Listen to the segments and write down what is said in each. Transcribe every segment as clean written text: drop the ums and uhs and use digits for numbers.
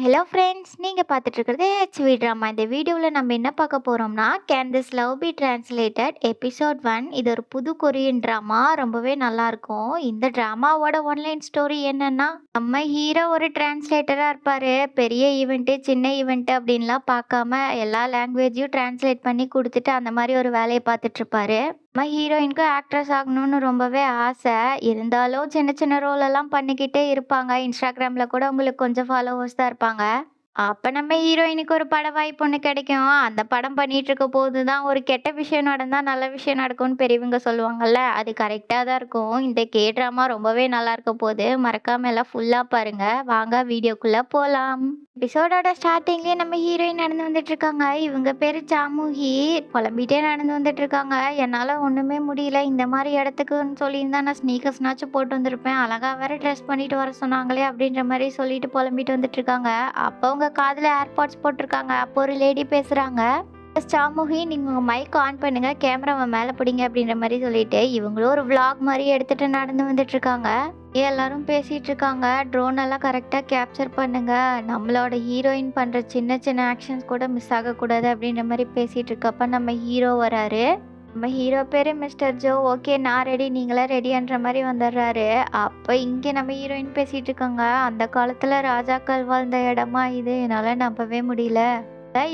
Hello friends, நீங்கள் பார்த்துட்டு இருக்கிறது ஹெச்வி ட்ராமா. இந்த வீடியோவில் நம்ம என்ன பார்க்க போகிறோம்னா, can this love be translated episode 1. இது ஒரு புது கொரியன் ட்ராமா. ரொம்பவே நல்லாயிருக்கும். இந்த ட்ராமாவோட ஒன்லைன் ஸ்டோரி என்னன்னா, நம்ம ஹீரோ ஒரு டிரான்ஸ்லேட்டராக இருப்பார். பெரிய ஈவெண்ட்டு சின்ன ஈவெண்ட்டு அப்படின்லாம் பார்க்காம எல்லா லாங்குவேஜையும் டிரான்ஸ்லேட் பண்ணி கொடுத்துட்டு அந்த மாதிரி ஒரு வேலையை பார்த்துட்ருப்பாரு. நம்ம ஹீரோயினுக்கு ஆக்ட்ரஸ் ஆகணும்னு ரொம்பவே ஆசை. இருந்தாலும் சின்ன சின்ன ரோல் எல்லாம் பண்ணிக்கிட்டே இருப்பாங்க. இன்ஸ்டாகிராமில் கூட உங்களுக்கு கொஞ்சம் ஃபாலோவர்ஸ் தான் இருப்பாங்க. அப்ப நம்ம ஹீரோயினுக்கு ஒரு பட வாய்ப்பு ஒண்ணு கிடைக்கும். அந்த படம் பண்ணிட்டு இருக்கும்போது தான் ஒரு கெட்ட விஷயம் நடந்தா நல்ல விஷயம் நடக்கும்னு பெரியவங்க சொல்லுவாங்கல்ல. அது கரெக்ட்டா தான் இருக்கும். இந்த கே ட்ராமா ரொம்பவே நல்லா இருக்க போது. மறக்காம எல்லாம் ஃபுல்லா பாருங்க. வாங்க வீடியோக்குள்ள போலாம். எபிசோடோட ஸ்டார்ட்டிங்லயே நம்ம ஹீரோயின் நடந்து வந்துட்டு இருக்காங்க. இவங்க பேரு சாமுகி. புலம்பிட்டே நடந்து வந்துட்டு இருக்காங்க. என்னால ஒண்ணுமே முடியல. இந்த மாதிரி இடத்துக்குன்னு சொல்லியிருந்தா நான் ஸ்னீக்கர்ஸ்னாச்சும் போட்டு வந்திருப்பேன். அழகா வேற ட்ரெஸ் பண்ணிட்டு வர சொன்னாங்களே அப்படின்ற மாதிரி சொல்லிட்டு புலம்பிட்டு வந்துட்டு இருக்காங்க. அப்போ உங்க காதுல ஏர்பாட்ஸ் போட்டிருக்காங்க. அப்போ ஒரு லேடி பேசுறாங்க. சாமுகி, நீங்க உங்க மைக் ஆன் பண்ணுங்க, கேமராவை மேல பிடிங்க அப்படின்ற மாதிரி சொல்லிட்டு இவங்களும் ஒரு vlog மாதிரி எடுத்துட்டு நடந்து வந்துட்டு இருக்காங்க. எல்லாரும் பேசிட்டு இருக்காங்க. ட்ரோன் எல்லாம் கரெக்டா கேப்சர் பண்ணுங்க, நம்மளோட ஹீரோயின் பண்ற சின்ன சின்ன ஆக்ஷன்ஸ் கூட மிஸ் ஆகக்கூடாது அப்படின்ற மாதிரி பேசிட்டு இருக்கப்ப நம்ம ஹீரோ வராரு. நம்ம ஹீரோ பேரு மிஸ்டர் ஜோ. ஓகே, நான் ரெடி, நீங்களா ரெடின்ற மாதிரி வந்துடுறாரு. அப்ப இங்க நம்ம ஹீரோயின் பேசிட்டு இருக்காங்க. அந்த காலத்துல ராஜாக்கள் வாழ்ந்த இடமா இது, என்னால நம்பவே முடியல.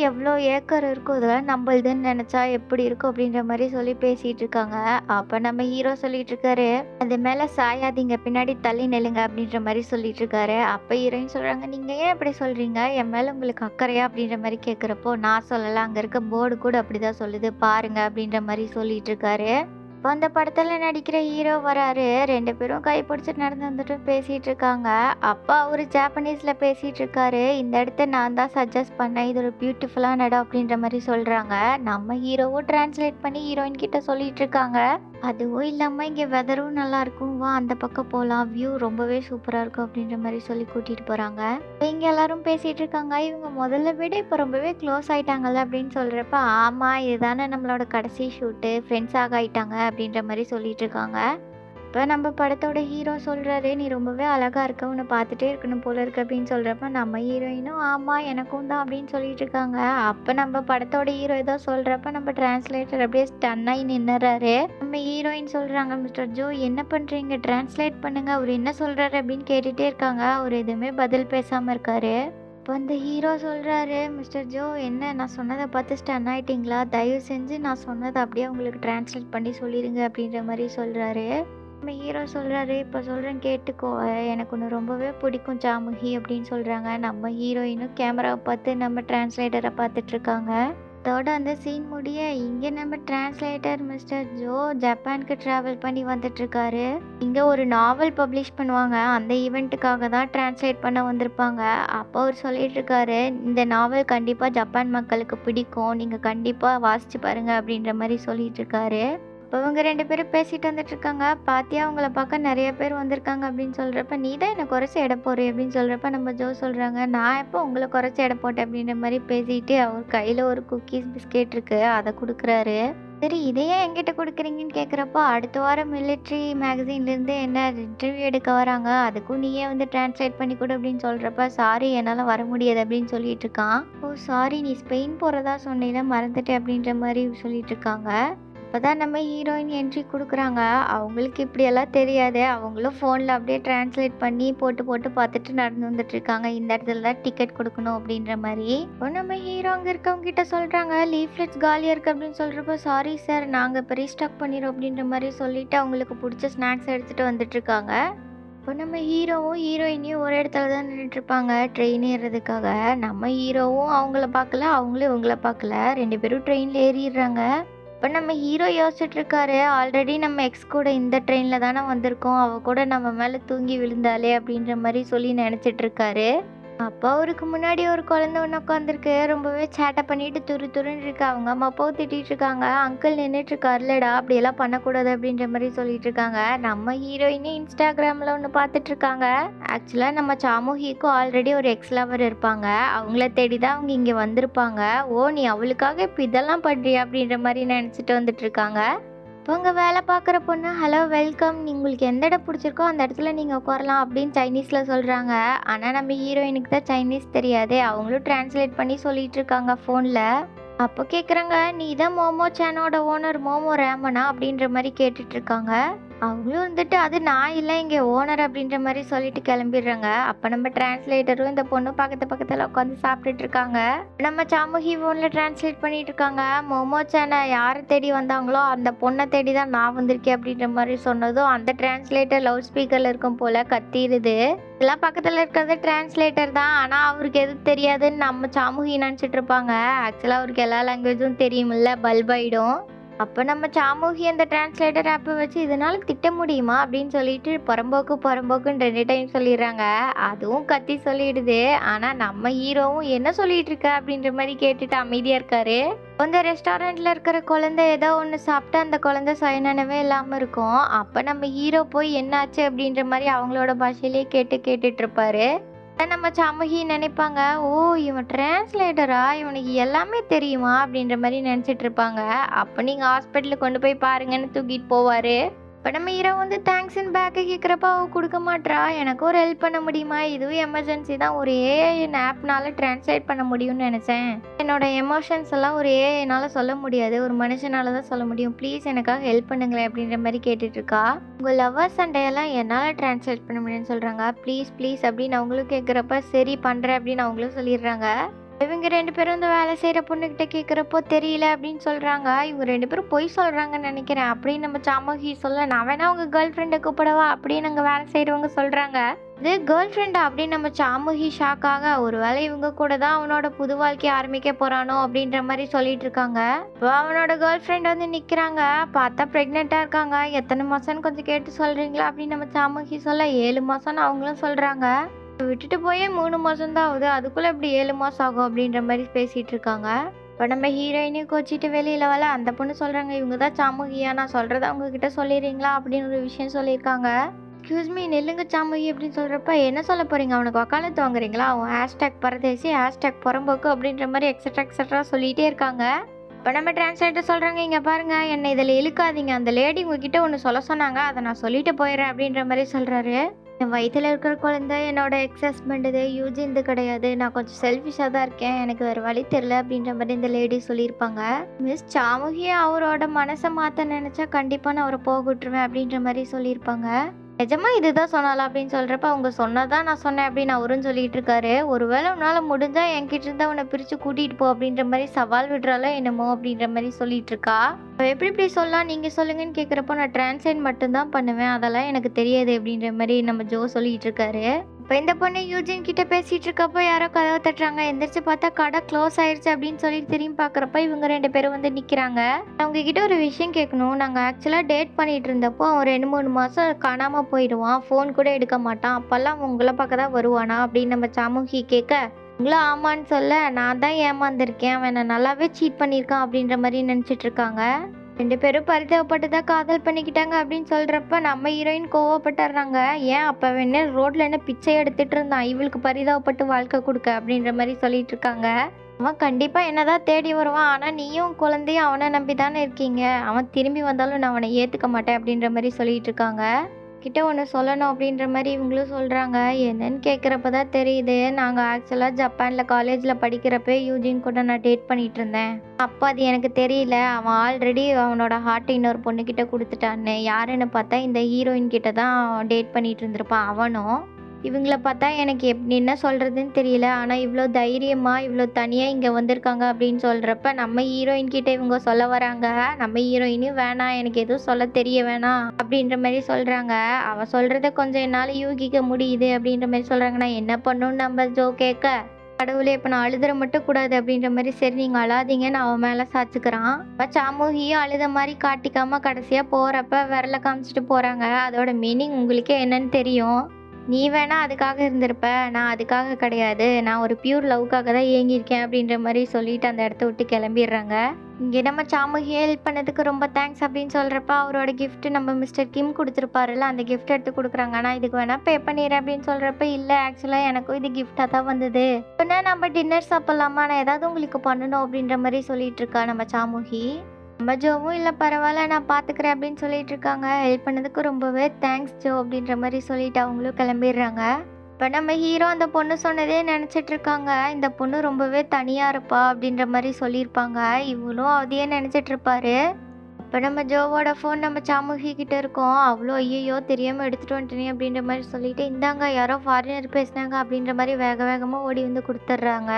எவ்வளோ ஏக்கர் இருக்கும், இதெல்லாம் நம்மளுதுன்னு நினைச்சா எப்படி இருக்கும் அப்படின்ற மாதிரி சொல்லி பேசிட்டு இருக்காங்க. அப்ப நம்ம ஹீரோ சொல்லிட்டு இருக்காரு, அது மேல சாயாதீங்க, பின்னாடி தள்ளி நெல்லுங்க அப்படின்ற மாதிரி சொல்லிட்டு இருக்காரு. அப்ப ஹீரோயின் சொல்றாங்க, நீங்க ஏன் அப்படி சொல்றீங்க, என் மேல உங்களுக்கு அக்கறையா அப்படின்ற மாதிரி கேக்குறப்போ, நான் சொல்லல, அங்க இருக்க போர்டு கூட அப்படிதான் சொல்லுது பாருங்க அப்படின்ற மாதிரி சொல்லிட்டு இருக்காரு. இப்போ அந்த படத்துல நடிக்கிற ஹீரோ வராரு. 2 பேரும் கை பிடிச்சிட்டு நடந்து வந்துட்டு பேசிட்டு இருக்காங்க. அப்பா அவரு ஜாப்பனீஸ்ல பேசிட்டு இருக்காரு. இந்த இடத்த நான் தான் சஜஸ்ட் பண்ணேன், இது ஒரு பியூட்டிஃபுல்லான இடம் அப்படின்ற மாதிரி சொல்றாங்க. நம்ம ஹீரோவும் டிரான்ஸ்லேட் பண்ணி ஹீரோயின் கிட்ட சொல்லிட்டு இருக்காங்க. அதுவும் இல்லாம இங்க வெதரும் நல்லா இருக்கும், வா அந்த பக்கம் போலாம், வியூ ரொம்பவே சூப்பரா இருக்கும் அப்படின்ற மாதிரி சொல்லி கூட்டிட்டு போறாங்க. இங்க எல்லாரும் பேசிட்டு இருக்காங்க. இவங்க முதல்ல விட இப்ப ரொம்பவே க்ளோஸ் ஆயிட்டாங்கல்ல அப்படின்னு சொல்றப்ப, ஆமா இதுதானே நம்மளோட கடைசி ஷூட்டு, ஃப்ரெண்ட்ஸ் ஆயிட்டாங்க அப்படின்ற மாதிரி சொல்லிட்டு இருக்காங்க. இப்போ நம்ம படத்தோட ஹீரோ சொல்றாரு, நீ ரொம்பவே அழகா இருக்க, உன்னை பார்த்துட்டே இருக்கணும் போல இருக்கு அப்படின்னு சொல்றப்ப நம்ம ஹீரோயினும் ஆமா எனக்கும் தான் அப்படின்னு சொல்லிட்டு இருக்காங்க. அப்ப நம்ம படத்தோட ஹீரோ ஏதோ சொல்றப்ப நம்ம டிரான்ஸ்லேட்டர் அப்படியே ஸ்டன்னாகி நின்னுறாரு. நம்ம ஹீரோயின் சொல்றாங்க, மிஸ்டர் ஜோ என்ன பண்றீங்க, டிரான்ஸ்லேட் பண்ணுங்க, அவர் என்ன சொல்றாரு அப்படின்னு கேட்டுட்டே இருக்காங்க. அவர் எதுவுமே பதில் பேசாம இருக்காரு. இப்போ அந்த ஹீரோ சொல்றாரு, மிஸ்டர் ஜோ என்ன நான் சொன்னதை பார்த்து ஸ்டன் ஆயிட்டீங்களா, தயவு செஞ்சு நான் சொன்னதை அப்படியே உங்களுக்கு டிரான்ஸ்லேட் பண்ணி சொல்லிடுங்க அப்படின்ற மாதிரி சொல்றாரு. நம்ம ஹீரோ சொல்றாரு, இப்போ சொல்றேன் கேட்டுக்கோ, எனக்கு ஒன்று ரொம்பவே பிடிக்கும் சாமுகி அப்படின்னு சொல்றாங்க. நம்ம ஹீரோயினும் கேமராவை பார்த்து நம்ம டிரான்ஸ்லேட்டரை பார்த்துட்டு இருக்காங்க. அதோட அந்த சீன் முடிய இங்க நம்ம டிரான்ஸ்லேட்டர் மிஸ்டர் ஜோ ஜப்பானுக்கு டிராவல் பண்ணி வந்துட்டு இருக்காரு. இங்க ஒரு நாவல் பப்ளிஷ் பண்ணுவாங்க, அந்த ஈவெண்ட்டுக்காக தான் டிரான்ஸ்லேட் பண்ண வந்திருப்பாங்க. அப்போ அவர் சொல்லிட்டு இருக்காரு, இந்த நாவல் கண்டிப்பா ஜப்பான் மக்களுக்கு பிடிக்கும், நீங்க கண்டிப்பா வாசிச்சு பாருங்க அப்படின்ற மாதிரி சொல்லிட்டு இருக்காரு. இப்போ இவங்க 2 பேரும் பேசிட்டு வந்துட்டு இருக்காங்க. பாத்தியா அவங்கள பார்க்க நிறைய பேர் வந்திருக்காங்க அப்படின்னு சொல்றப்ப, நீ தான் என்னை குறைச்சி எடை போடுற அப்படின்னு சொல்றப்ப நம்ம ஜோ சொல்றாங்க, நான் எப்போ உங்களை குறைச்சி எடை போட்டேன் அப்படின்ற மாதிரி பேசிட்டு அவர் கையில ஒரு குக்கீஸ் பிஸ்கெட் இருக்கு, அதை கொடுக்குறாரு. சரி இதையே என்கிட்ட கொடுக்குறீங்கன்னு கேட்குறப்போ, அடுத்த வாரம் மிலிட்ரி மேகசின்லேருந்து என்ன இன்டர்வியூ எடுக்க வராங்க, அதுக்கும் நீயே வந்து டிரான்ஸ்லேட் பண்ணி கொடு அப்படின்னு சொல்கிறப்ப, சாரி என்னால் வர முடியாது அப்படின்னு சொல்லிட்டு இருக்கான். ஓ சாரி, நீ ஸ்பெயின் போகிறதா சொன்னீங்கன்னா மறந்துட்டேன் அப்படின்ற மாதிரி சொல்லிட்டு இருக்காங்க. அப்பதான் நம்ம ஹீரோயின் என்ட்ரி கொடுக்குறாங்க. அவங்களுக்கு இப்படியெல்லாம் தெரியாது. அவங்களும் ஃபோனில் அப்படியே டிரான்ஸ்லேட் பண்ணி போட்டு போட்டு பார்த்துட்டு நடந்து வந்துட்டு இருக்காங்க. இந்த இடத்துல தான் டிக்கெட் கொடுக்கணும் அப்படின்ற மாதிரி. இப்போ நம்ம ஹீரோ அங்கே இருக்கவங்க கிட்ட சொல்கிறாங்க, லீஃப்லெட்ஸ் காலியாக இருக்குது அப்படின்னு சொல்கிறப்போ, சாரி சார் நாங்கள் இப்போ ரீஸ்டாக் பண்ணிடுறோம் அப்படின்ற மாதிரி சொல்லிட்டு அவங்களுக்கு பிடிச்ச ஸ்நாக்ஸ் எடுத்துகிட்டு வந்துட்டு இருக்காங்க. இப்போ நம்ம ஹீரோவும் ஹீரோயினையும் ஒரு இடத்துல தான் நின்றுட்டு இருப்பாங்க ட்ரெயின் ஏறுறதுக்காக. நம்ம ஹீரோவும் அவங்கள பார்க்கல, அவங்களும் இவங்கள பார்க்கல. 2 பேரும் ட்ரெயினில் ஏறிடுறாங்க. இப்போ நம்ம ஹீரோ யோசிச்சுட்டு இருக்காரு, ஆல்ரெடி நம்ம எக்ஸ் கூட இந்த ட்ரெயினில் தானே வந்திருக்கோம், அவ கூட நம்ம மேலே தூங்கி விழுந்தாலே அப்படின்ற மாதிரி சொல்லி நினச்சிட்டு இருக்காரு. அப்போ அவருக்கு முன்னாடி ஒரு குழந்தை ஒன்று உட்காந்துருக்கு, ரொம்பவே சேட்டை பண்ணிட்டு துரு துருன்னு இருக்கு. அவங்க அம்மா அப்பாவும் திட்டிட்டு இருக்காங்க, அங்கிள் நின்றுட்டு இருக்காருலடா அப்படியெல்லாம் பண்ணக்கூடாது அப்படின்ற மாதிரி சொல்லிட்டு இருக்காங்க. நம்ம ஹீரோயினே இன்ஸ்டாகிராமில் ஒன்று பார்த்துட்டு இருக்காங்க. ஆக்சுவலாக நம்ம சாமுகிக்கும் ஆல்ரெடி ஒரு எக்ஸ் லவர் இருப்பாங்க, அவங்கள தேடி தான் அவங்க இங்கே வந்திருப்பாங்க. ஓ நீ அவளுக்காக இப்போ இதெல்லாம் பண்ணுறியா அப்படின்ற மாதிரி நினச்சிட்டு வந்துட்டு இருக்காங்க. இப்போ அங்க வேலை பார்க்குற பொண்ணு, "ஹலோ வெல்கம். உங்களுக்கு எந்த இடம் பிடிச்சிருக்கோ அந்த இடத்துல நீங்க உட்காரலாம்" அப்படின்னு சைனீஸ்ல சொல்றாங்க. ஆனா நம்ம ஹீரோயினுக்கு தான் சைனீஸ் தெரியாதே. அவங்களும் டிரான்ஸ்லேட் பண்ணி சொல்லிட்டு இருக்காங்க ஃபோன்ல. அப்போ கேட்குறாங்க, "நீ தான் மோமோ சேனோட ஓனர் மோமோ ரேமனா?" அப்படின்ற மாரி கேட்டுட்டு இருக்காங்க. அவங்களும் வந்துட்டு, "அது நான் இல்ல, இங்க ஓனர்" அப்படின்ற மாரி சொல்லிட்டு கிளம்பிடுறாங்க. அப்ப நம்ம டிரான்ஸ்லேட்டரும் இந்த பொண்ணும் பக்கத்துல உட்காந்து சாப்பிட்டுட்டு இருக்காங்க. நம்ம சாமுகி ஃபோன்ல டிரான்ஸ்லேட் பண்ணிட்டு இருக்காங்க. மோமோ சேனை யாரை தேடி வந்தாங்களோ அந்த பொண்ணை தேடி தான் நான் வந்திருக்கேன் அப்படின்ற மாதிரி சொன்னதும் அந்த டிரான்ஸ்லேட்டர் லவுட் ஸ்பீக்கர்ல இருக்கும் போல கத்திடுது. இதெல்லாம் பக்கத்துல இருக்கிறது டிரான்ஸ்லேட்டர் தான். ஆனா அவருக்கு எதுவும் தெரியாதுன்னு நம்ம சாமுகி நினைச்சிட்டு இருப்பாங்க. ஆக்சுவலா அவருக்கு எல்லா லாங்குவேஜும் தெரியுமில்ல, பல்பாயிடும். அப்ப நம்ம சாமூகி அந்த டிரான்ஸ்லேட்டர் ஆப்ப வச்சு இதனால திட்ட முடியுமா அப்படின்னு சொல்லிட்டு புறம்போக்குன்னு 2 டைம் சொல்லிடுறாங்க. அதுவும் கத்தி சொல்லிடுது. ஆனா நம்ம ஹீரோவும் என்ன சொல்லிட்டு இருக்க அப்படின்ற மாதிரி கேட்டுட்டு அமைதியா இருக்காரு. அந்த ரெஸ்டாரண்ட்ல இருக்கிற குழந்தை ஏதோ ஒன்று சாப்பிட்டு அந்த குழந்தை சுயநினைவே இல்லாம இருக்கும். அப்ப நம்ம ஹீரோ போய் என்னாச்சு அப்படின்ற மாதிரி அவங்களோட பாஷையிலேயே கேட்டுட்டு இருப்பாரு. நம்ம சாமுகி நினைப்பாங்க, ஓ இவன் டிரான்ஸ்லேட்டரா, இவனுக்கு எல்லாமே தெரியுமா அப்படின்ற மாதிரி நினைச்சிட்டு இருப்பாங்க. அப்ப நீங்க ஹாஸ்பிட்டலுக்கு கொண்டு போய் பாருங்கன்னு தூக்கிட்டு போவாரு. இப்ப நம்ம ஹீரோ வந்து தேங்க்ஸ்ன்னு பேக்கை கேட்குறப்ப அவ கொடுக்க மாட்றா. எனக்கு ஒரு ஹெல்ப் பண்ண முடியுமா, இதுவும் எமர்ஜென்சி தான், ஒரு ஏஐ ஆப்னால டிரான்ஸ்லேட் பண்ண முடியும்னு நினைச்சேன். என்னோட எமோஷன்ஸ் எல்லாம் ஒரு ஏஐனால சொல்ல முடியாது, ஒரு மனுஷனால தான் சொல்ல முடியும், ப்ளீஸ் எனக்காக ஹெல்ப் பண்ணுங்களேன் அப்படின்ற மாதிரி கேட்டுட்டு இருக்கா. உங்கள் லவ்வர் சண்டையெல்லாம் என்னால் டிரான்ஸ்லேட் பண்ண முடியும்னு சொல்கிறாங்க. ப்ளீஸ் ப்ளீஸ் அப்படின்னு அவங்களும் கேட்குறப்ப சரி பண்ணுறேன் அப்படின்னு அவங்களும் சொல்லிடுறாங்க. இவங்க 2 பேரும் இந்த வேலை செய்கிற பொண்ணுக்கிட்ட கேட்குறப்போ தெரியல அப்படின்னு சொல்கிறாங்க. இவங்க 2 பேரும் பொய் சொல்கிறாங்கன்னு நினைக்கிறேன் அப்படின்னு நம்ம சாமுகி சொல்ல, நான் வேணா உங்கள் கேர்ள் ஃப்ரெண்டை கூப்பிடவா அப்படின்னு அங்கே வேலை செய்கிறவங்க சொல்கிறாங்க. இது கேர்ள் ஃப்ரெண்டா அப்படின்னு நம்ம சாமுகி ஷாக்காக, ஒரு வேளை இவங்க கூட தான் அவனோட புது வாழ்க்கையை ஆரம்பிக்க போகிறானோ அப்படின்ற மாதிரி சொல்லிட்டு இருக்காங்க. இப்போ அவனோட கேர்ள் ஃப்ரெண்ட் வந்து நிற்கிறாங்க. பார்த்தா ப்ரெக்னெண்ட்டாக இருக்காங்க. எத்தனை மாதம்னு கொஞ்சம் கேட்டு சொல்கிறீங்களா அப்படின்னு நம்ம சாமுகி சொல்ல, 7 மாதம்னு அவங்களும் சொல்கிறாங்க. விட்டுட்டு போயே 3 மாதம் தான் ஆகுது, அதுக்குள்ளே எப்படி 7 மாதம் ஆகும் அப்படின்ற மாதிரி பேசிகிட்டு இருக்காங்க. இப்போ நம்ம ஹீரோயினையும் கோச்சிட்டு வெளியில் வரல. அந்த பொண்ணு சொல்கிறாங்க, இவங்க தான் சாமுகியா, நான் சொல்கிறத அவங்கக்கிட்ட சொல்லிடுறீங்களா அப்படின்னு ஒரு விஷயம் சொல்லியிருக்காங்க. எக்ஸ்கியூஸ் மீ நெல்லுங்க சாமுகி அப்படின்னு சொல்கிறப்ப, என்ன சொல்ல போகிறீங்க, அவனுக்கு வக்காலத்து வாங்குறீங்களா, அவன் ஹேஷ்டேக் பரதேசி ஹேஷ்டேக் புறம்போக்கு அப்படின்ற மாதிரி எக்ஸட்ரா சொல்லிகிட்டே இருக்காங்க. இப்போ நம்ம டிரான்ஸ்லேட்டர் சொல்கிறாங்க, இங்கே பாருங்கள் என்னை இதில் இழுக்காதீங்க, அந்த லேடி உங்ககிட்ட ஒன்று சொல்ல சொன்னாங்க, அதை நான் சொல்லிட்டு போயிடுறேன் அப்படின்ற மாதிரி சொல்கிறாரு. என் வயிற்றில் இருக்கிற குழந்தை என்னோட எக்ஸ் ஹஸ்பண்ட், இது யூஜின்து கிடையாது, நான் கொஞ்சம் செல்ஃபிஷாக தான் இருக்கேன், எனக்கு வேறு வழி தெரில அப்படின்ற மாதிரி இந்த லேடி சொல்லியிருப்பாங்க. மிஸ் சாமுகியை அவரோட மனசை மாற்ற நினச்சா கண்டிப்பாக நான் அவரை போக விட்டுருவேன் அப்படின்ற மாதிரி சொல்லியிருப்பாங்க. நிஜமா இதுதான் சொன்னாலா அப்படின்னு சொல்கிறப்ப, அவங்க சொன்னதான் நான் சொன்னேன் அப்படின்னு அவரும் சொல்லிட்டு இருக்காரு. ஒருவேளை உன்னால் முடிஞ்சா என்கிட்ட இருந்தா உன்னை பிரித்து கூட்டிகிட்டு போ அப்படின்ற மாதிரி சவால் விடுறாலோ என்னமோ அப்படின்ற மாதிரி சொல்லிட்டு இருக்கா. எப்படி இப்படி சொல்லலாம், நீங்கள் சொல்லுங்கன்னு கேட்குறப்போ, நான் டிரான்ஸ்லேட் மட்டும்தான் பண்ணுவேன், அதெல்லாம் எனக்கு தெரியாது அப்படின்ற மாதிரி நம்ம ஜோ சொல்லிட்டு இருக்காரு. இப்போ இந்த பொண்ணு யூஜின் கிட்ட பேசிட்டு இருக்கப்போ யாரோ கதவை தட்டுறாங்க. எந்திரிச்சு பார்த்தா கடை க்ளோஸ் ஆயிடுச்சு அப்படின்னு சொல்லி திரும்பி பார்க்குறப்ப இவங்க 2 பேரும் வந்து நிற்கிறாங்க. அவங்க கிட்ட ஒரு விஷயம் கேட்கணும். நாங்கள் ஆக்சுவலாக டேட் பண்ணிட்டு இருந்தப்போ அவன் 2-3 மாதம் காணாமல் போயிடுவான், ஃபோன் கூட எடுக்க மாட்டான், அப்போல்லாம் உங்களை பார்க்க தான் வருவானா அப்படின்னு நம்ம சாமுகி கேட்க, உங்களும் ஆமான்னு சொல்ல, நான் தான் ஏமாந்துருக்கேன், அவன் என்னை நல்லாவே சீட் பண்ணியிருக்கான் அப்படின்ற மாதிரி நினச்சிட்டு இருக்காங்க. 2 பேரும் பரிதாபப்பட்டு தான் காதல் பண்ணிக்கிட்டாங்க அப்படின்னு சொல்கிறப்ப நம்ம ஹீரோயின் கோவப்பட்டுறாங்க. ஏன் அப்போ என்ன ரோட்டில் என்ன பிச்சை எடுத்துகிட்டு இருந்தான், இவளுக்கு பரிதாபப்பட்டு வாழ்க்கை கொடுக்க அப்படின்ற மாதிரி சொல்லிட்டு இருக்காங்க. அவன் கண்டிப்பாக என்னதான் தேடி வருவான், ஆனால் நீயும் குழந்தையும் அவனை நம்பி தானே இருக்கீங்க, அவன் திரும்பி வந்தாலும் நான் அவனை ஏற்றுக்க மாட்டேன் அப்படின்ற மாதிரி சொல்லிட்டு இருக்காங்க. கிட்ட ஒன்று சொல்லணும் அப்படின்ற மாதிரி இவங்களும் சொல்கிறாங்க. என்னன்னு கேட்குறப்ப தான் தெரியுது, நாங்கள் ஆக்சுவலாக ஜப்பானில் காலேஜில் படிக்கிறப்ப யூஜின் கூட நான் டேட் பண்ணிகிட்டு இருந்தேன். அப்போ அது எனக்கு தெரியல, அவன் ஆல்ரெடி அவனோட ஹார்ட்டை இன்னொரு பொண்ணுக்கிட்ட கொடுத்துட்டான்னு. யாருன்னு பார்த்தா இந்த ஹீரோயின் கிட்ட தான் டேட் பண்ணிகிட்டு இருந்திருப்பான் அவனும். இவங்கள பார்த்தா எனக்கு என்ன சொல்கிறதுன்னு தெரியல, ஆனால் இவ்வளோ தைரியமாக இவ்வளோ தனியாக இங்கே வந்திருக்காங்க அப்படின்னு சொல்கிறப்ப நம்ம ஹீரோயின் கிட்ட இவங்க சொல்ல வராங்க. நம்ம ஹீரோயினும் வேணாம், எனக்கு எதுவும் சொல்ல தெரிய வேணாம் அப்படின்ற மாதிரி சொல்கிறாங்க. அவள் சொல்கிறத கொஞ்சம் என்னால் யூகிக்க முடியுது அப்படின்ற மாதிரி சொல்கிறாங்க. நான் என்ன பண்ணணும்னு நம்ம ஜோ கேட்க, கடவுளே இப்போ நான் அழுதுற மட்டும் கூடாது அப்படின்ற மாதிரி, சரி நீங்கள் அழாதீங்கன்னு அவன் மேலே சாச்சுக்கிறான். இப்போ சாமுகியும் அழுத மாதிரி காட்டிக்காமல் கடைசியாக போகிறப்ப விரலை காமிச்சிட்டு போகிறாங்க. அதோட மீனிங் உங்களுக்கே என்னன்னு தெரியும். நீ வேணா அதுக்காக இருந்திருப்ப, நான் அதுக்காக கிடையாது, நான் ஒரு பியூர் லவ்க்காக தான் ஏங்கியிருக்கேன் அப்படின்ற மாதிரி சொல்லிட்டு அந்த இடத்த விட்டு கிளம்பிடுறாங்க. இங்கே நம்ம சாமுகி ஹெல்ப் பண்ணதுக்கு ரொம்ப தேங்க்ஸ் அப்படின்னு சொல்கிறப்ப அவரோட கிஃப்ட் நம்ம மிஸ்டர் கிம் கொடுத்துருப்பாருல்ல, அந்த கிஃப்ட் எடுத்து கொடுக்குறாங்க. ஆனால் இதுக்கு வேணா பே பண்ணிடுறேன் அப்படின்னு சொல்கிறப்ப, இல்லை ஆக்சுவலாக எனக்கும் இது கிஃப்டாக தான் வந்தது, இப்போனா நம்ம டின்னர் சாப்பிட்லாமா, நான் ஏதாவது உங்களுக்கு பண்ணணும் அப்படின்ற மாதிரி சொல்லிட்டு இருக்கா நம்ம சாமுகி. நம்ம ஜோவும் இல்லை பரவாயில்ல நான் பார்த்துக்கிறேன் அப்படின்னு சொல்லிட்டு இருக்காங்க. ஹெல்ப் பண்ணதுக்கு ரொம்பவே தேங்க்ஸ் ஜோ அப்படின்ற மாதிரி சொல்லிட்டு அவங்களும் கிளம்பிடுறாங்க. இப்போ நம்ம ஹீரோ அந்த பொண்ணு சொன்னதே நினச்சிட்டு இருக்காங்க. இந்த பொண்ணு ரொம்பவே தனியாக இருப்பா அப்படின்ற மாதிரி சொல்லியிருப்பாங்க. இவங்களும் அதையே நினச்சிட்டு இருப்பாரு. அப்போ நம்ம ஜோவோட ஃபோன் நம்ம சாமுகி கிட்ட இருக்கோம். அவ்வளோ ஐயோ தெரியாமல் எடுத்துகிட்டு வந்துட்டேனே அப்படின்ற மாதிரி சொல்லிட்டு இந்தாங்க யாரோ ஃபாரினர் பேசினாங்க அப்படின்ற மாதிரி வேக வேகமாக ஓடி வந்து கொடுத்துட்றாங்க.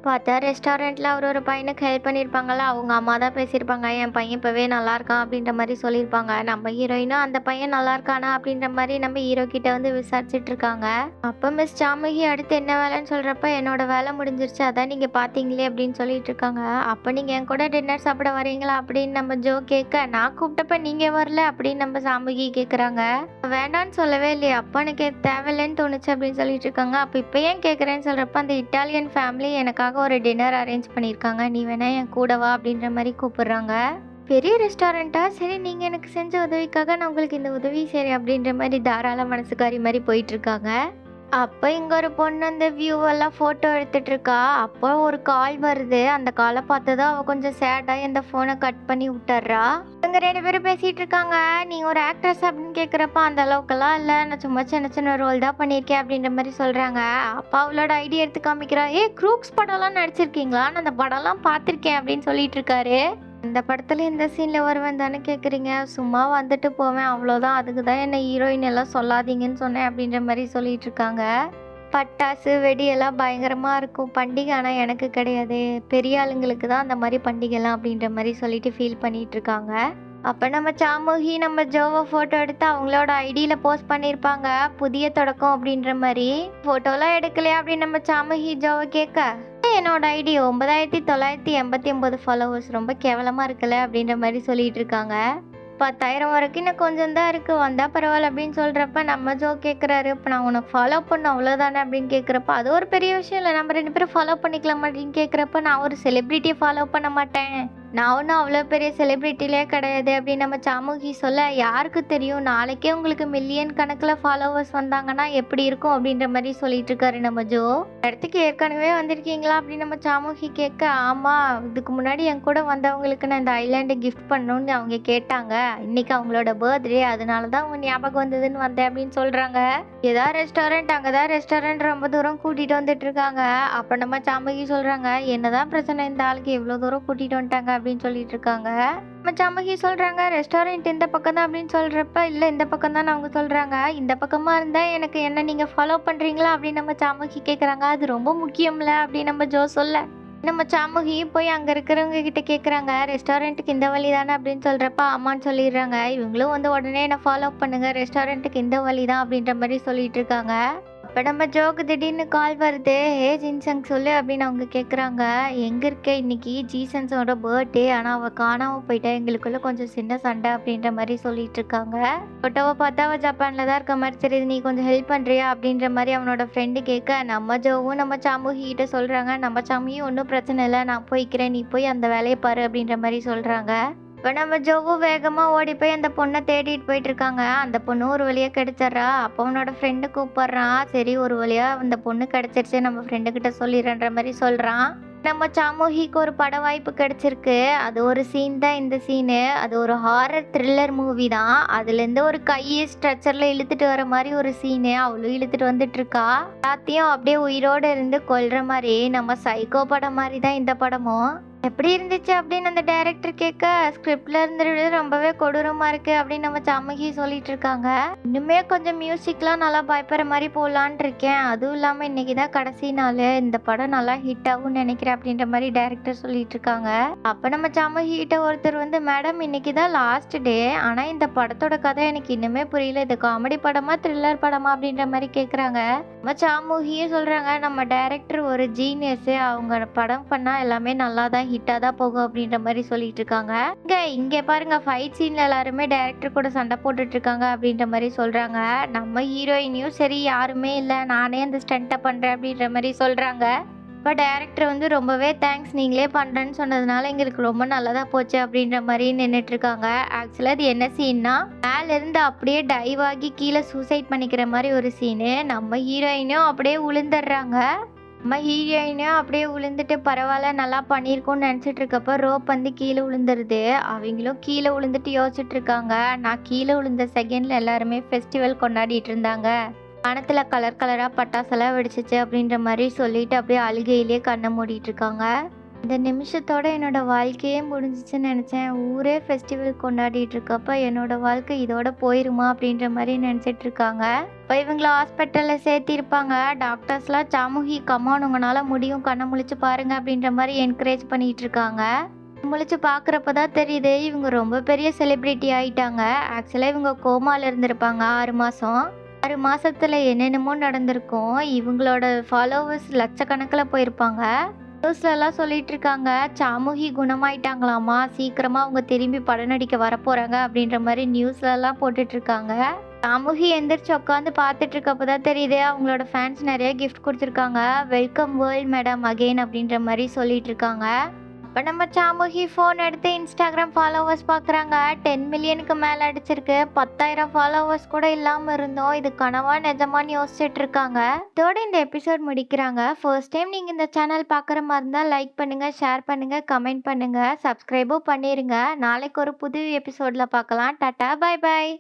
பார்த்தா ரெஸ்டாரண்ட்டில் அவர் ஒரு பையனுக்கு ஹெல்ப் பண்ணியிருப்பாங்கல்ல, அவங்க அம்மா தான் பேசியிருப்பாங்க. என் பையன் இப்போவே நல்லா இருக்கான் அப்படின்ற மாதிரி சொல்லியிருப்பாங்க. நம்ம ஹீரோயினும் அந்த பையன் நல்லா இருக்கானா அப்படின்ற மாதிரி நம்ம ஹீரோ கிட்ட வந்து விசாரிச்சுட்டு இருக்காங்க. அப்போ மிஸ் சாமுகி அடுத்து என்ன வேலைன்னு சொல்கிறப்ப என்னோட வேலை முடிஞ்சிருச்சு அதான் நீங்கள் பார்த்தீங்களே அப்படின்னு சொல்லிட்டு இருக்காங்க. அப்போ நீங்கள் என் கூட டின்னர் சாப்பிட வரீங்களா அப்படின்னு நம்ம ஜோ கேட்க, நான் கூப்பிட்டப்ப நீங்கள் வரல அப்படின்னு நம்ம சாமுகி கேட்குறாங்க. வேண்டான்னு சொல்லவே இல்லையே, அப்போ எனக்கு தேவையில்லைன்னு தோணுச்சு அப்படின்னு சொல்லிட்டு இருக்காங்க. அப்போ இப்போ ஏன் கேட்குறேன்னு சொல்கிறப்ப அந்த இட்டாலியன் ஃபேமிலி எனக்காக ஒரு டின்னர் அரேஞ்ச் பண்ணியிருக்காங்க, நீ வேணா என் கூட வா அப்படின்ற மாதிரி கூப்பிடுறாங்க. பெரிய ரெஸ்டாரண்ட்டா, சரி நீங்கள் எனக்கு செஞ்ச உதவிக்காக நான் உங்களுக்கு இந்த உதவி சரி அப்படின்ற மாதிரி தாராள மனசுக்காரி மாதிரி போயிட்டு இருக்காங்க. அப்போ இங்கே ஒரு பொண்ணு அந்த வியூவெல்லாம் ஃபோட்டோ எடுத்துட்டு இருக்கா. அப்போ ஒரு கால் வருது. அந்த காலை பார்த்ததும் அவள் கொஞ்சம் சேடாக இந்த ஃபோனை கட் பண்ணி விட்டுறா. இவங்க 2 பேரும் பேசிகிட்டு இருக்காங்க. நீங்கள் ஒரு ஆக்ட்ரஸ் அப்படின்னு கேட்குறப்ப அந்த அளவுக்கெல்லாம் இல்லை, நான் சும்மா சின்ன சின்ன ரோல் தான் பண்ணியிருக்கேன் அப்படின்ற மாதிரி சொல்கிறாங்க. அப்போ அவளோட ஐடியா எடுத்து காமிக்கிறா. க்ரூக்ஸ் படம்லாம் நடிச்சிருக்கீங்களா, நான் அந்த படம்லாம் பார்த்துருக்கேன் அப்படின்னு சொல்லிட்டு இருக்காரு. இந்த படத்தில் இந்த சீனில் வருவேன் தானே கேட்குறீங்க, சும்மா வந்துட்டு போவேன் அவ்வளோதான், அதுக்கு தான் என்னை ஹீரோயின் எல்லாம் சொல்லாதீங்கன்னு சொன்னேன் அப்படின்ற மாதிரி சொல்லிட்டு இருக்காங்க. பட்டாசு வெடியெல்லாம் பயங்கரமாக இருக்கும் பண்டிகை, ஆனால் எனக்கு கிடையாது, பெரிய ஆளுங்களுக்கு தான் அந்த மாதிரி பண்டிகைலாம் அப்படின்ற மாதிரி சொல்லிட்டு ஃபீல் பண்ணிட்டு இருக்காங்க. அப்போ நம்ம சாமுகி நம்ம ஜோவை ஃபோட்டோ எடுத்து அவங்களோட ஐடியில் போஸ்ட் பண்ணியிருப்பாங்க, புதிய தொடக்கம் அப்படின்ற மாதிரி. ஃபோட்டோலாம் எடுக்கலையா அப்படின்னு நம்ம சாமுகி ஜோவை கேட்க, என்னோட ஐடி 9989 ஃபாலோவர்ஸ், ரொம்ப கேவலமாக இருக்குல்ல அப்படின்ற மாதிரி சொல்லிட்டு இருக்காங்க. 10,000 வரைக்கும் இன்னும் கொஞ்சம் தான் இருக்குது, வந்தால் பரவாயில்ல அப்படின்னு சொல்கிறப்ப நம்ம ஜோ கேட்குறாரு, இப்போ நான் உனக்கு ஃபாலோ பண்ண அவ்வளோதானே அப்படின்னு கேட்குறப்ப, அது ஒரு பெரிய விஷயம் இல்லை, நம்ம 2 பேரும் ஃபாலோ பண்ணிக்கலாம் அப்படின்னு கேட்குறப்ப, நான் ஒரு செலிப்ரிட்டியை ஃபாலோ பண்ண மாட்டேன், நான் ஒன்றும் அவ்வளோ பெரிய செலிப்ரிட்டிலே கிடையாது அப்படின்னு நம்ம சாமுகி சொல்ல, யாருக்கு தெரியும் நாளைக்கே உங்களுக்கு மில்லியன் கணக்கில் ஃபாலோவர்ஸ் வந்தாங்கன்னா எப்படி இருக்கும் அப்படின்ற மாதிரி சொல்லிட்டு இருக்காரு நம்ம ஜோ. இடத்துக்கு ஏற்கனவே வந்திருக்கீங்களா அப்படின்னு நம்ம சாமுகி கேட்க, ஆமாம் இதுக்கு முன்னாடி என் கூட வந்தவங்களுக்கு நான் இந்த ஐலாண்டை கிஃப்ட் பண்ணணும்னு அவங்க கேட்டாங்க, இன்னைக்கு அவங்களோட பர்த்டே, அதனால தான் அவங்க ஞாபகம் வந்ததுன்னு வந்தேன் அப்படின்னு சொல்கிறாங்க. ஏதாவது ரெஸ்டாரண்ட், அங்கே தான் ரெஸ்டாரண்ட் ரொம்ப தூரம் கூட்டிகிட்டு வந்துட்டு இருக்காங்க. அப்போ நம்ம சாமுகி சொல்கிறாங்க, என்னதான் பிரச்சனை இந்த ஆளுக்கு எவ்வளோ தூரம் கூட்டிகிட்டு வந்துட்டாங்க அப்படின்னு சொல்லிட்டு இருக்காங்க. நம்ம சாமுகி சொல்றாங்க, ரெஸ்டாரண்ட் இந்த பக்கம் தான் அப்படின்னு சொல்றப்ப, இல்லை இந்த பக்கம் தான் அவங்க சொல்றாங்க. இந்த பக்கமா இருந்தா எனக்கு என்ன நீங்க ஃபாலோ பண்றீங்களா அப்படின்னு நம்ம சாமுகி கேட்குறாங்க. அது ரொம்ப முக்கியம்ல அப்படின்னு நம்ம ஜோ சொல்ல, நம்ம சாமுகி போய் அங்கே இருக்கிறவங்க கிட்ட கேட்குறாங்க, ரெஸ்டாரண்ட்டுக்கு இந்த வழி தானே அப்படின்னு சொல்கிறப்ப ஆமான்னு சொல்லிடுறாங்க. இவங்களும் வந்து உடனே என்னை ஃபாலோ பண்ணுங்க, ரெஸ்டாரண்ட்டுக்கு இந்த வழி தான் அப்படின்ற மாதிரி சொல்லிட்டு இருக்காங்க. அப்போ நம்ம ஜோக்கு திடீர்னு கால் வருது, ஜின்சங் சொல்லு அப்படின்னு அவங்க கேட்குறாங்க. எங்கே இருக்க, இன்னைக்கு ஜீசன்ஸோட பர்த்டே, ஆனால் அவள் காணாமல் போயிட்டா, எங்களுக்குள்ள கொஞ்சம் சின்ன சண்டை அப்படின்ற மாதிரி சொல்லிட்டு இருக்காங்க. ஃபோட்டோவை பார்த்தா அவள் ஜப்பானில் தான் இருக்க மாதிரி தெரியுது, நீ கொஞ்சம் ஹெல்ப் பண்ணுறியா அப்படின்ற மாதிரி அவனோட ஃப்ரெண்டு கேட்க, நம்ம ஜோவும் நம்ம சாமுகி கிட்ட சொல்கிறாங்க, நம்ம சாமியும் ஒன்றும் பிரச்சனை இல்லை, நான் போய்க்கிறேன், நீ போய் அந்த வேலையை பாரு அப்படின்ற மாதிரி சொல்கிறாங்க. இப்போ நம்ம ஜோவும் வேகமாக ஓடி போய் அந்த பொண்ணை தேடிட்டு போயிட்டு இருக்காங்க. அந்த பொண்ணு ஒரு வழியாக கிடைச்சிட்றா. அப்போ அவனோட ஃப்ரெண்டு கூப்பிட்றான், சரி ஒரு வழியாக அந்த பொண்ணு கிடைச்சிருச்சு, நம்ம ஃப்ரெண்டுக்கிட்ட சொல்லிடுறன்ற மாதிரி சொல்கிறான். நம்ம சாமுகிக்கு ஒரு பட வாய்ப்பு கிடைச்சிருக்கு, அது ஒரு சீன் தான் இந்த சீனு, அது ஒரு ஹாரர் த்ரில்லர் மூவி தான். அதுலேருந்து ஒரு கையை ஸ்ட்ரெச்சரில் இழுத்துட்டு வர மாதிரி ஒரு சீனு, அவளும் இழுத்துட்டு வந்துட்டு இருக்கா. எல்லாத்தையும் அப்படியே உயிரோடு இருந்து கொல்ற மாதிரி, நம்ம சைக்கோ படம் மாதிரி தான் இந்த படமும். எப்படி இருந்துச்சு அப்படின்னு அந்த டைரக்டர் கேட்க, ஸ்கிரிப்ட்ல இருந்துட்டு ரொம்பவே கொடூரமா இருக்கு அப்படின்னு நம்ம சாமுகி சொல்லிட்டு இருக்காங்க. இன்னுமே கொஞ்சம் மியூசிக்லாம் நல்லா பயப்படுற மாதிரி போடலான் இருக்கேன், அதுவும் இல்லாமல் இன்னைக்கு தான் கடைசி நாள், இந்த படம் நல்லா ஹிட் ஆகும்னு நினைக்கிறேன் அப்படின்ற மாதிரி டைரக்டர் சொல்லிட்டு இருக்காங்க. அப்போ நம்ம சாமுகி கிட்ட ஒருத்தர் வந்து, மேடம் இன்னைக்கு தான் லாஸ்ட் டே, ஆனால் இந்த படத்தோட கதை எனக்கு இன்னுமே புரியல, இது காமெடி படமா த்ரில்லர் படமா அப்படின்ற மாதிரி கேட்குறாங்க. நம்ம சாமுகியே சொல்றாங்க, நம்ம டைரக்டர் ஒரு ஜீனியஸ், அவங்க படம் பண்ணா எல்லாமே நல்லா தான் ஹிட்டாக தான் போகும் அப்படின்ற மாதிரி சொல்லிட்டு இருக்காங்க. இங்கே பாருங்க, ஃபைட் சீன்ல எல்லாருமே டைரக்டர் கூட சண்டை போட்டுட்டு இருக்காங்க அப்படின்ற மாதிரி சொல்றாங்க. நம்ம ஹீரோயினையும் சரி யாருமே இல்லை, நானே அந்த ஸ்டண்ட்டை பண்றேன் அப்படின்ற மாதிரி சொல்றாங்க. இப்போ டைரக்டர் வந்து ரொம்பவே தேங்க்ஸ், நீங்களே பண்ணுறேன்னு சொன்னதுனால எங்களுக்கு ரொம்ப நல்லதாக போச்சு அப்படின்ற மாதிரி நின்றுட்டு இருக்காங்க. ஆக்சுவலாக அது என்ன சீன்னா, மேலேருந்து அப்படியே டைவ் ஆகி கீழே சூசைட் பண்ணிக்கிற மாதிரி ஒரு சீனு, நம்ம ஹீரோயினும் அப்படியே விழுந்துடுறாங்க. நம்ம ஹீரோயினும் அப்படியே விழுந்துட்டு பரவாயில்ல நல்லா பண்ணியிருக்கோம்னு நினச்சிட்டு இருக்கப்ப ரோப் வந்து கீழே விழுந்துருது. அவங்களும் கீழே விழுந்துட்டு யோசிச்சுட்டு இருக்காங்க. நான் கீழே விழுந்த செகண்ட்ல எல்லாருமே ஃபெஸ்டிவல் கொண்டாடிட்டு இருந்தாங்க. வானத்துல கலர் கலரா பட்டாசெல்லாம் வெடிச்சிச்சு அப்படின்ற மாதிரி சொல்லிட்டு அப்படியே அழுகையிலேயே கண்ணை மூடிட்டு இருக்காங்க. இந்த நிமிஷத்தோட என்னோட வாழ்க்கையே முடிஞ்சிச்சுன்னு நினச்சேன். ஊரே ஃபெஸ்டிவல் கொண்டாடிட்டு இருக்கப்ப என்னோட வாழ்க்கை இதோட போயிருமா அப்படின்ற மாதிரி நினச்சிட்டு இருக்காங்க. இப்போ இவங்கள ஹாஸ்பிட்டலில் சேர்த்திருப்பாங்க. டாக்டர்ஸ்லாம் சாமுகி கமான் உங்களால முடியும் கண்ணை முழிச்சு பாருங்க அப்படின்ற மாதிரி என்கரேஜ் பண்ணிட்டு இருக்காங்க. முழிச்சு பார்க்குறப்ப தான் தெரியுது இவங்க ரொம்ப பெரிய செலிப்ரிட்டி ஆயிட்டாங்க. ஆக்சுவலாக இவங்க கோமால இருந்திருப்பாங்க 6 மாதம். 6 மாசத்துல என்னென்னமோ நடந்திருக்கும். இவங்களோட ஃபாலோவர்ஸ் லட்சக்கணக்கில் போயிருப்பாங்க. நியூஸ்லலாம் சொல்லிட்டு இருக்காங்க சாமுகி குணமாயிட்டாங்களாமா, சீக்கிரமா அவங்க திரும்பி படம் நடிக்க வரப்போறாங்க அப்படின்ற மாதிரி நியூஸ்லலாம் போட்டுட்டு இருக்காங்க. சாமுகி எந்திரிச்சு உட்காந்து பார்த்துட்டு இருக்கப்பதான் தெரியுது அவங்களோட ஃபேன்ஸ் நிறைய கிஃப்ட் கொடுத்துருக்காங்க. வெல்கம் வேர்ல்ட் மேடம் அகெயின் அப்படின்ற மாதிரி சொல்லிட்டு இருக்காங்க. அப்போ நம்ம சாமுகி ஃபோன் எடுத்து இன்ஸ்டாகிராம் ஃபாலோவர்ஸ் பார்க்குறாங்க. 10 மில்லியனுக்கு மேலே அடிச்சிருக்கு. 10,000 ஃபாலோவர்ஸ் கூட இல்லாமல் இருந்தோம். இது கனவா நிஜமான்னு யோசிச்சுட்டு இருக்காங்க. இதோட இந்த எபிசோட் முடிக்கிறாங்க. ஃபர்ஸ்ட் டைம் நீங்கள் இந்த சேனல் பார்க்குற மாதிரி இருந்தால் லைக் பண்ணுங்கள், ஷேர் பண்ணுங்கள், கமெண்ட் பண்ணுங்கள், சப்ஸ்கிரைபும் பண்ணிடுங்க. நாளைக்கு ஒரு புது எபிசோடில் பார்க்கலாம். Tata, bye bye.